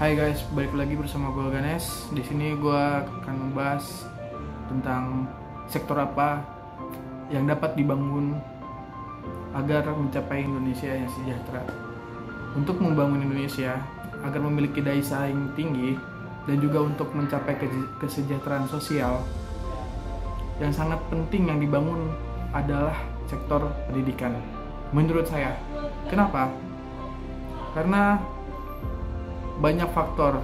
Hai guys, balik lagi bersama gue Ganes. Di sini gue akan membahas tentang sektor apa yang dapat dibangun agar mencapai Indonesia yang sejahtera. Untuk membangun Indonesia agar memiliki daya saing tinggi dan juga untuk mencapai kesejahteraan sosial, yang sangat penting yang dibangun adalah sektor pendidikan. Menurut saya, kenapa? Karena banyak faktor,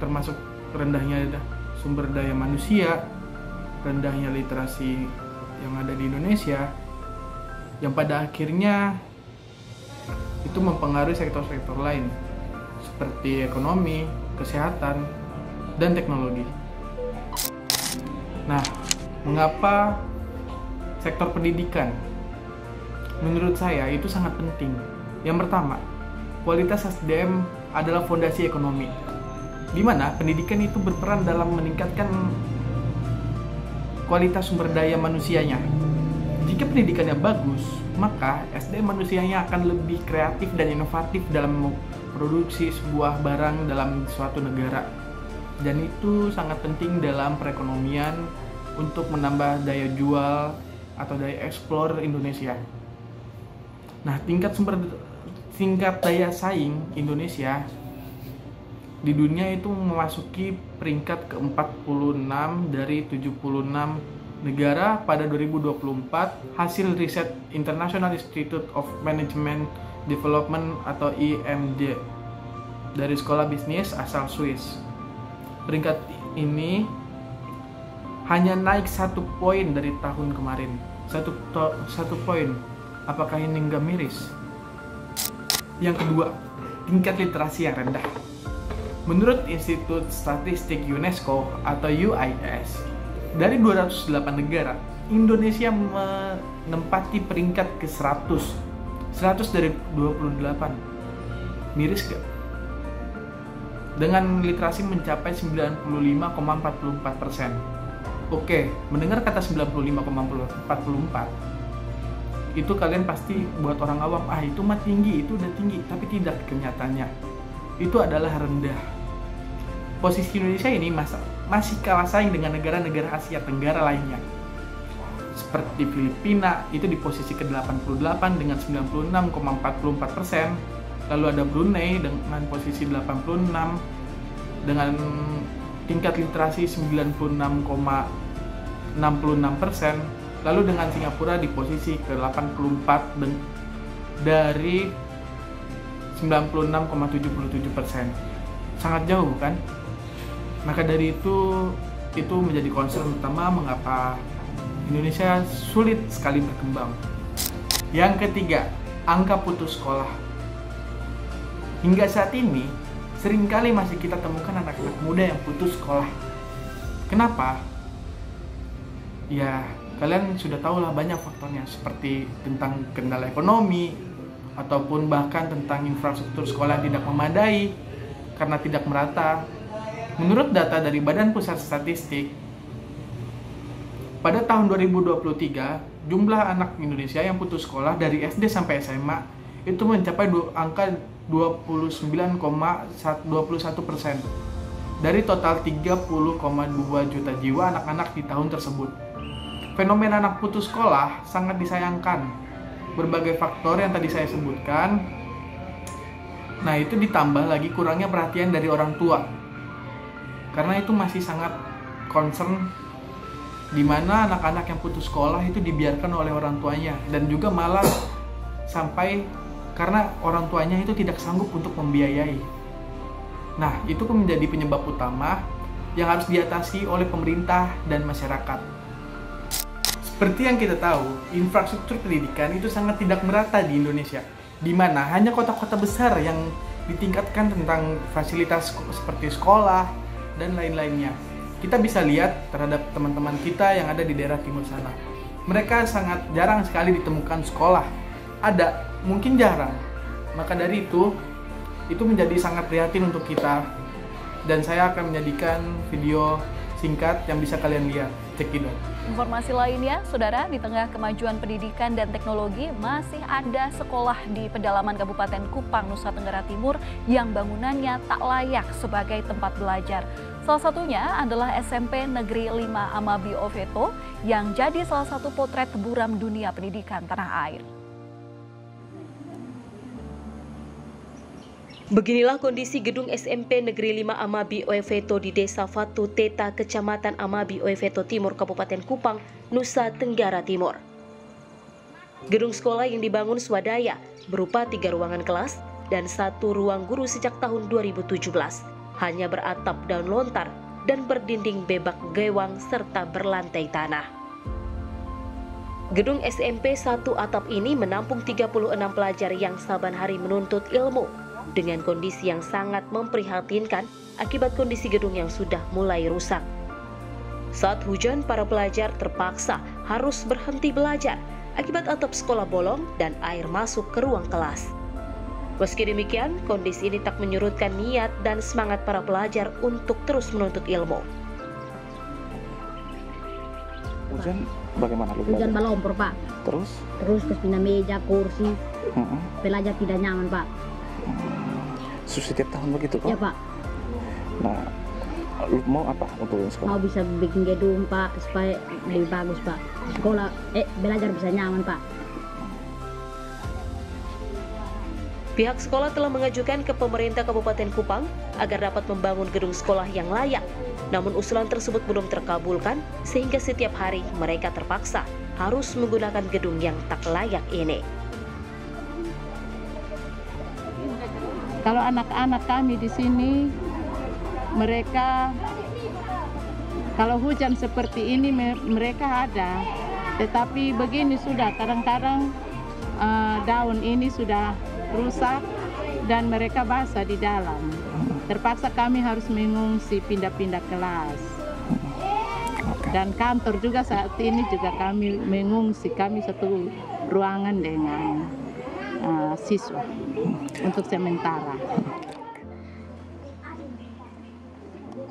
termasuk rendahnya sumber daya manusia, rendahnya literasi yang ada di Indonesia, yang pada akhirnya itu mempengaruhi sektor-sektor lain seperti ekonomi, kesehatan, dan teknologi. Nah, mengapa sektor pendidikan menurut saya itu sangat penting? Yang pertama, kualitas SDM adalah fondasi ekonomi, di mana pendidikan itu berperan dalam meningkatkan kualitas sumber daya manusianya. Jika pendidikannya bagus, maka SDM manusianya akan lebih kreatif dan inovatif dalam memproduksi sebuah barang dalam suatu negara. Dan itu sangat penting dalam perekonomian untuk menambah daya jual atau daya eksplor Indonesia. Nah, tingkat daya saing Indonesia di dunia itu memasuki peringkat ke-46 dari 76 negara pada 2024 hasil riset International Institute of Management Development atau IMD dari sekolah bisnis asal Swiss. Peringkat ini hanya naik 1 poin dari tahun kemarin. Satu poin. Apakah ini nggak miris? Yang kedua, tingkat literasi yang rendah. Menurut Institut Statistik UNESCO atau UIS, dari 208 negara, Indonesia menempati peringkat ke-100. 100 dari 28. Miris gak? Dengan literasi mencapai 95,44%. Oke, mendengar kata 95,44%, itu kalian pasti buat orang awam, itu mah tinggi, itu udah tinggi, tapi tidak, kenyataannya itu adalah rendah. Posisi Indonesia ini masih kalah saing dengan negara-negara Asia Tenggara lainnya, seperti Filipina itu di posisi ke-88 dengan 96,44%, lalu ada Brunei dengan posisi 86 dengan tingkat literasi 96,66%. Lalu dengan Singapura di posisi ke-84 dari 96,77%. Sangat jauh, kan? Maka dari itu menjadi concern utama mengapa Indonesia sulit sekali berkembang. Yang ketiga, angka putus sekolah. Hingga saat ini, seringkali masih kita temukan anak-anak muda yang putus sekolah. Kenapa? Ya, kalian sudah tahu lah banyak faktornya, seperti tentang kendala ekonomi ataupun bahkan tentang infrastruktur sekolah yang tidak memadai karena tidak merata. Menurut data dari Badan Pusat Statistik, pada tahun 2023 jumlah anak Indonesia yang putus sekolah dari SD sampai SMA itu mencapai angka 29,21% dari total 30,2 juta jiwa anak-anak di tahun tersebut. Fenomena anak putus sekolah sangat disayangkan. Berbagai faktor yang tadi saya sebutkan. Nah, itu ditambah lagi kurangnya perhatian dari orang tua. Karena itu masih sangat concern di mana anak-anak yang putus sekolah itu dibiarkan oleh orang tuanya, dan juga malah sampai karena orang tuanya itu tidak sanggup untuk membiayai. Nah, itu menjadi penyebab utama yang harus diatasi oleh pemerintah dan masyarakat. Seperti yang kita tahu, infrastruktur pendidikan itu sangat tidak merata di Indonesia, di mana hanya kota-kota besar yang ditingkatkan tentang fasilitas seperti sekolah dan lain-lainnya. Kita bisa lihat terhadap teman-teman kita yang ada di daerah timur sana. Mereka sangat jarang sekali ditemukan sekolah. Ada, mungkin jarang. Maka dari itu menjadi sangat prihatin untuk kita. Dan saya akan menjadikan video singkat yang bisa kalian lihat. Cekidot. Informasi lainnya, Saudara, di tengah kemajuan pendidikan dan teknologi, masih ada sekolah di pedalaman Kabupaten Kupang, Nusa Tenggara Timur yang bangunannya tak layak sebagai tempat belajar. Salah satunya adalah SMP Negeri 5 Amabi Oveto yang jadi salah satu potret buram dunia pendidikan tanah air. Beginilah kondisi gedung SMP Negeri 5 Amabi Oveto di Desa Fatu Teta, Kecamatan Amabi Oveto Timur, Kabupaten Kupang, Nusa Tenggara Timur. Gedung sekolah yang dibangun swadaya berupa 3 ruangan kelas dan 1 ruang guru sejak tahun 2017. Hanya beratap daun lontar dan berdinding bebak gewang serta berlantai tanah. Gedung SMP 1 atap ini menampung 36 pelajar yang saban hari menuntut ilmu. Dengan kondisi yang sangat memprihatinkan akibat kondisi gedung yang sudah mulai rusak. Saat hujan, para pelajar terpaksa harus berhenti belajar akibat atap sekolah bolong dan air masuk ke ruang kelas. Meski demikian, kondisi ini tak menyurutkan niat dan semangat para pelajar untuk terus menuntut ilmu. Hujan bagaimana lu Hujan belajar? balompor, Pak. Terus Terus pindah meja, kursi. Pelajar tidak nyaman, Pak. setiap tahun begitu kok? Ya, Pak. Nah, lu mau apa untuk sekolah? Mau bisa bikin gedung, Pak, supaya lebih bagus, Pak. Sekolah, belajar bisa nyaman, Pak. Pihak sekolah telah mengajukan ke pemerintah Kabupaten Kupang agar dapat membangun gedung sekolah yang layak. Namun usulan tersebut belum terkabulkan sehingga setiap hari mereka terpaksa harus menggunakan gedung yang tak layak ini. Kalau anak-anak kami di sini, mereka kalau hujan seperti ini mereka ada, tetapi begini sudah kadang-kadang daun ini sudah rusak dan mereka basah di dalam. Terpaksa kami harus mengungsi pindah-pindah kelas. Dan kantor juga saat ini juga kami mengungsi, kami satu ruangan dengan siswa untuk sementara.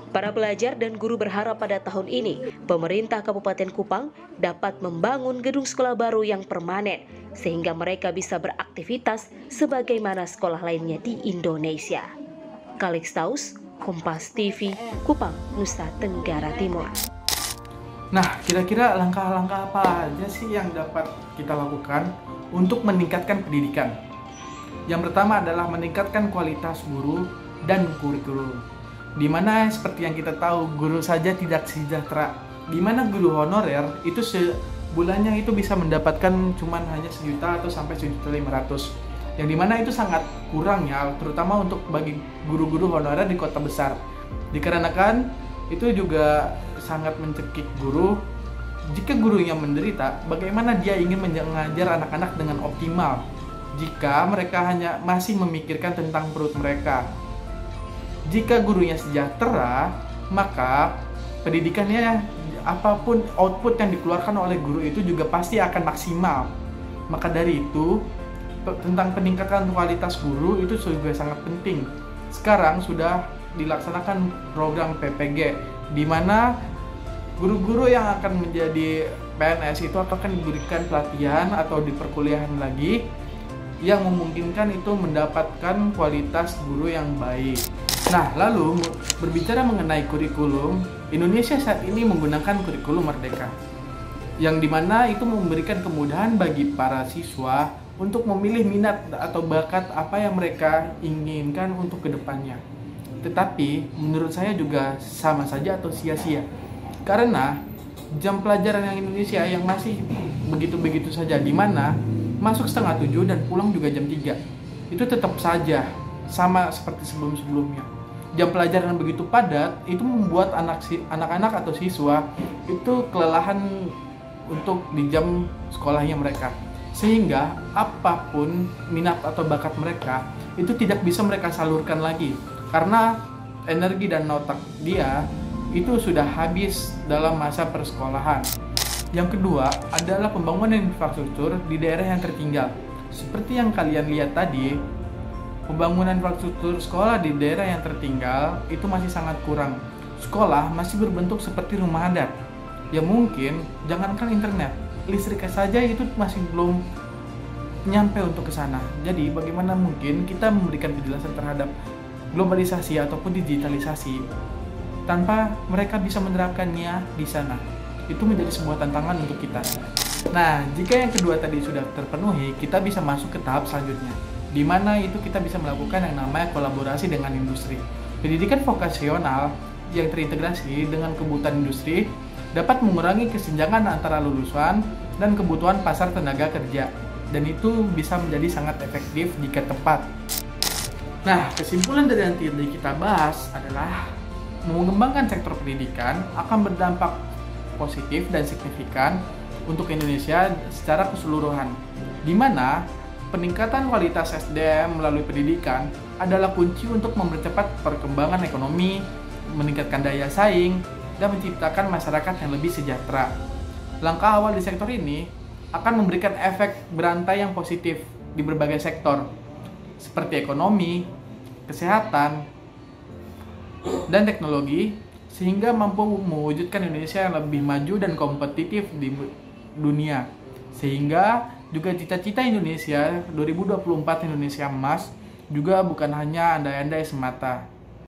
Para pelajar dan guru berharap pada tahun ini pemerintah Kabupaten Kupang dapat membangun gedung sekolah baru yang permanen sehingga mereka bisa beraktivitas sebagaimana sekolah lainnya di Indonesia. Kalixtaus, Kompas TV, Kupang, Nusa Tenggara Timur. Nah, kira-kira langkah-langkah apa aja sih yang dapat kita lakukan untuk meningkatkan pendidikan? Yang pertama adalah meningkatkan kualitas guru dan kurikulum. Di mana seperti yang kita tahu, guru saja tidak sejahtera. Di mana guru honorer itu sebulannya itu bisa mendapatkan cuman hanya 1 juta atau sampai 1.500.000. Yang dimana itu sangat kurang ya, terutama untuk bagi guru-guru honorer di kota besar. Dikarenakan itu juga sangat mencekik guru. Jika gurunya menderita, bagaimana dia ingin mengajar anak-anak dengan optimal jika mereka hanya masih memikirkan tentang perut mereka? Jika gurunya sejahtera, maka pendidikannya, apapun output yang dikeluarkan oleh guru itu juga pasti akan maksimal. Maka dari itu, tentang peningkatan kualitas guru itu juga sangat penting. Sekarang sudah dilaksanakan program PPG, di mana guru-guru yang akan menjadi PNS itu akan diberikan pelatihan atau di perkuliahan lagi yang memungkinkan itu mendapatkan kualitas guru yang baik. Nah, lalu berbicara mengenai kurikulum, Indonesia saat ini menggunakan kurikulum Merdeka, yang dimana itu memberikan kemudahan bagi para siswa untuk memilih minat atau bakat apa yang mereka inginkan untuk kedepannya. Tetapi menurut saya juga sama saja atau sia-sia, karena jam pelajaran yang Indonesia yang masih begitu-begitu saja, di mana masuk 6:30 dan pulang juga jam 3. Itu tetap saja sama seperti sebelum-sebelumnya. Jam pelajaran begitu padat itu membuat anak-anak atau siswa itu kelelahan untuk di jam sekolahnya mereka. Sehingga apapun minat atau bakat mereka itu tidak bisa mereka salurkan lagi, karena energi dan otak dia itu sudah habis dalam masa persekolahan. Yang kedua adalah pembangunan infrastruktur di daerah yang tertinggal. Seperti yang kalian lihat tadi, pembangunan infrastruktur sekolah di daerah yang tertinggal itu masih sangat kurang. Sekolah masih berbentuk seperti rumah adat. Ya mungkin jangankan internet, listrik saja itu masih belum nyampe untuk ke sana. Jadi bagaimana mungkin kita memberikan penjelasan terhadap globalisasi ataupun digitalisasi tanpa mereka bisa menerapkannya di sana? Itu menjadi sebuah tantangan untuk kita. Nah, jika yang kedua tadi sudah terpenuhi, kita bisa masuk ke tahap selanjutnya, di mana itu kita bisa melakukan yang namanya kolaborasi dengan industri. Pendidikan vokasional yang terintegrasi dengan kebutuhan industri dapat mengurangi kesenjangan antara lulusan dan kebutuhan pasar tenaga kerja, dan itu bisa menjadi sangat efektif jika tepat. Nah, kesimpulan dari yang tadi kita bahas adalah mengembangkan sektor pendidikan akan berdampak positif dan signifikan untuk Indonesia secara keseluruhan, di mana peningkatan kualitas SDM melalui pendidikan adalah kunci untuk mempercepat perkembangan ekonomi, meningkatkan daya saing, dan menciptakan masyarakat yang lebih sejahtera. Langkah awal di sektor ini akan memberikan efek berantai yang positif di berbagai sektor, seperti ekonomi, kesehatan, dan teknologi, sehingga mampu mewujudkan Indonesia yang lebih maju dan kompetitif di dunia. Sehingga juga cita-cita Indonesia 2024 Indonesia Emas juga bukan hanya andai-andai semata,